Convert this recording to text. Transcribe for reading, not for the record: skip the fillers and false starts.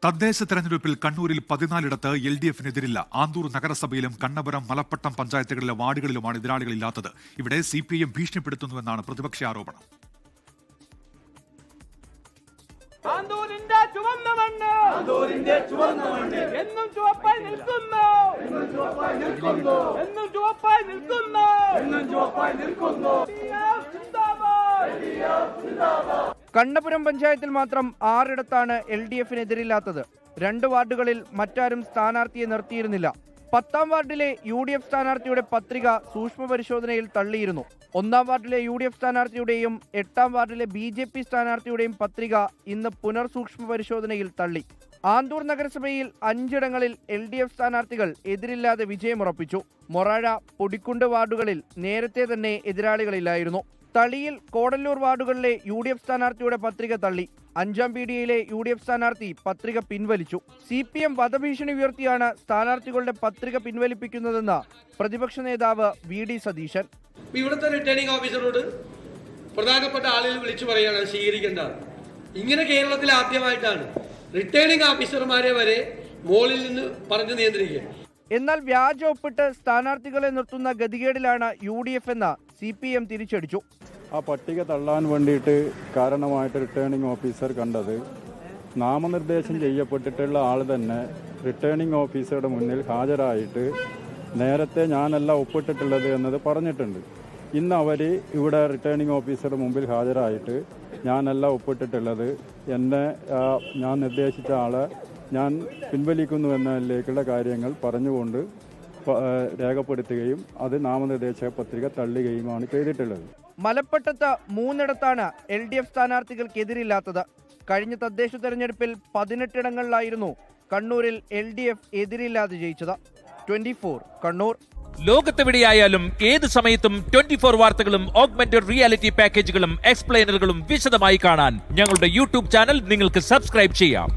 തദ്ദേശ തെരഞ്ഞെടുപ്പിൽ കണ്ണൂരിൽ 14ഇടത്ത് LDFനെതിരില്ല. ആന്തൂർ നഗരസഭയിലും കണ്ണപുരം മലപ്പട്ടം പഞ്ചായത്തുകളിലെ വാർഡുകളിലുമാണ് എതിരാളികളില്ലാത്തത്. ഇവിടെ CPIM ഭീഷണിപ്പെടുത്തുന്നുവെന്നാണ് പ്രതിപക്ഷ ആരോപണം. കണ്ണപുരം പഞ്ചായത്തിൽ മാത്രം 6ഇടത്താണ് LDFനെതിരില്ലാത്തത്. 2 വാർഡുകളിൽ മറ്റാരും സ്ഥാനാർത്ഥിയെ നിർത്തിയിരുന്നില്ല. 10ാം വാർഡിലെ UDF സ്ഥാനാർത്ഥിയുടെ പത്രിക സൂക്ഷ്മ പരിശോധനയിൽ തള്ളിയിരുന്നു. 1ാം വാർഡിലെ UDF സ്ഥാനാർത്ഥിയുടെയും 8ാം വാർഡിലെ BJP സ്ഥാനാർത്ഥിയുടെയും പത്രിക ഇന്ന് പുനർസൂക്ഷ്മ പരിശോധനയിൽ തള്ളി. ആന്തൂർ നഗരസഭയിൽ 5ഇടങ്ങളിൽ LDF സ്ഥാനാർത്ഥികൾ എതിരില്ലാതെ വിജയമുറപ്പിച്ചു. മൊറാഴ, പൊടിക്കുണ്ട് വാർഡുകളിൽ നേരത്തെ തന്നെ എതിരാളികളില്ലായിരുന്നു. തളിയിൽ, കോടല്ലൂർ വാർഡുകളിലെ UDF സ്ഥാനാർത്ഥിയുടെ പത്രിക തള്ളി. 5ാം പീടികയിലെ UDF സ്ഥാനാർത്ഥി പത്രിക പിൻവലിച്ചു. CPM വധഭീഷണി ഉയർത്തിയാണ് സ്ഥാനാർത്ഥികളുടെ പത്രിക പിൻവലിപ്പിക്കുന്നതെന്ന് പ്രതിപക്ഷ നേതാവ് VD സതീശൻ. ഇവിടുത്തെ റിട്ടേണിംഗ് ഓഫീസറോട് പ്രധാനപ്പെട്ട ആളുകൾ വിളിച്ചു പറയുകയാണ് സ്വീകരിക്കേണ്ടത്. ഇങ്ങനെ കേരളത്തിൽ ആദ്യമായിട്ടാണ് റിട്ടേണിംഗ് ഓഫീസർമാരെ വരെ മോളിൽ നിന്ന് പറഞ്ഞു നിയന്ത്രിക്കുക. എന്നാൽ വ്യാജ ഒപ്പിട്ട് സ്ഥാനാർത്ഥികളെ നിർത്തുന്ന ഗതികേടിലാണ് UDF എന്ന് CPM തിരിച്ചടിച്ചു. ആ പട്ടിക തള്ളാൻ വേണ്ടിയിട്ട് കാരണമായിട്ട് റിട്ടേണിംഗ് ഓഫീസർ കണ്ടത് നാമനിർദ്ദേശം ചെയ്യപ്പെട്ടിട്ടുള്ള ആൾ തന്നെ റിട്ടേണിംഗ് ഓഫീസറുടെ മുന്നിൽ ഹാജരായിട്ട് നേരത്തെ ഞാനല്ല ഒപ്പിട്ടിട്ടുള്ളത് എന്നത് പറഞ്ഞിട്ടുണ്ട്. ഇന്ന് അവർ ഇവിടെ റിട്ടേണിംഗ് ഓഫീസറുടെ മുമ്പിൽ ഹാജരായിട്ട് ഞാനല്ല ഒപ്പിട്ടിട്ടുള്ളത്, ഞാൻ നിർദ്ദേശിച്ച ആളെ ഞാൻ പിൻവലിക്കുന്നു എന്നതിലേക്കുള്ള കാര്യങ്ങൾ പറഞ്ഞുകൊണ്ട് രേഖപ്പെടുത്തുകയും അത് നാമനിർദ്ദേശ പത്രിക തള്ളുകയുമാണ് ചെയ്തിട്ടുള്ളത്. മലപ്പട്ടത്ത് 3ഇടത്താണ് LDF സ്ഥാനാർത്ഥികൾക്കെതിരില്ലാത്തത്. കഴിഞ്ഞ തദ്ദേശ തെരഞ്ഞെടുപ്പിൽ 18 ഇടങ്ങളിലായിരുന്നു കണ്ണൂരിൽ LDF എതിരില്ലാതെ ജയിച്ചത്. 24 കണ്ണൂർ. ലോകത്തെവിടെയായാലും ഏത് സമയത്തും 24 വാർത്തകളും ഓഗ്മെന്റഡ് റിയാലിറ്റി പാക്കേജുകളും എക്സ്പ്ലെയിനറുകളും വിശദമായി കാണാൻ ഞങ്ങളുടെ YouTube ചാനൽ നിങ്ങൾക്ക് സബ്സ്ക്രൈബ് ചെയ്യാം.